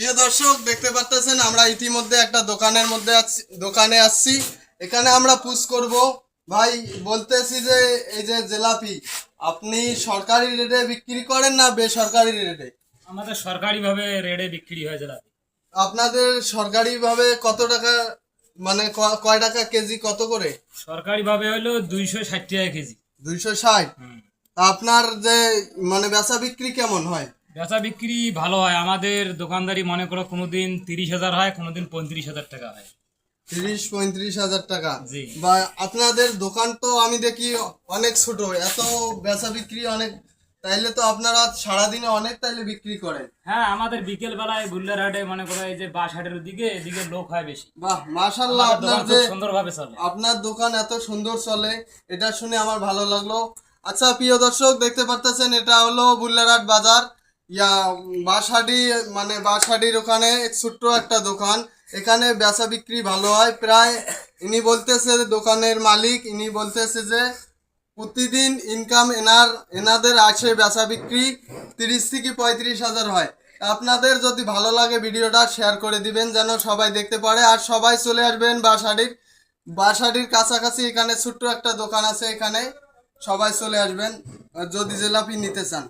প্রিয় দর্শক দেখতে পাচ্ছেন আমরা ইতিমধ্যে একটা দোকানে আসছি। এখানে আমরা পুশ করব। ভাই বলতেছি যে এই যে জিলাপি আপনি সরকারি রেটে বিক্রি করেন না বেসরকারি রেটে? আমাদের সরকারিভাবে রেটে বিক্রি হয় জিলাপি। আপনাদের সরকারিভাবে কত টাকা, মানে কয় টাকা কেজি কত করে? সরকারিভাবে হলো 260 টাকা কেজি। 260। আপনার যে মানে বেচা বিক্রি কেমন হয়? বেচা বিক্রি ভালো হয়। আমাদের দোকানদারি মনে করো কোনোদিন 30,000 হয়, কোনোদিন 35,000 টাকা হয়। 30-35 হাজার টাকা। জি। বা আপনাদের দোকান তো আমি দেখি অনেক ছোট, এত বেচা বিক্রি অনেক, তাইলে তো আপনারা সারাদিনে অনেক তাইলে বিক্রি করেন। হ্যাঁ, আমাদের বিকেল বেলায় বুল্লার হাটে মনে করো এই যে বাস হাটের দিকে এদিকে লোক হয় বেশি। বাহ, মাশাআল্লাহ। আমাদের আপনার দোকান যে খুব সুন্দরভাবে চলে। আপনার দোকান এত সুন্দর চলে, এটা শুনে আমার ভালো লাগলো। আচ্ছা প্রিয় দর্শক দেখতে পারতেছেন এটা হলো বুল্লারহাট বাজার, বাঁশহাটি, মানে বাঁশহাটির ওখানে ছোট্ট একটা দোকান। এখানে বেচা বিক্রি ভালো হয় প্রায়। ইনি বলতেছে যে দোকানের মালিক, ইনি বলতেছে যে প্রতিদিন ইনকাম এনাদের আসে বেচা বিক্রি 30 থেকে 35 হাজার হয়। আপনাদের যদি ভালো লাগে ভিডিওটা শেয়ার করে দিবেন যেন সবাই দেখতে পারে, আর সবাই চলে আসবেন বাঁশহাটির কাছাকাছি। এখানে ছোট্ট একটা দোকান আছে, এখানে সবাই চলে আসবেন যদি জিলাপি নিতে চান।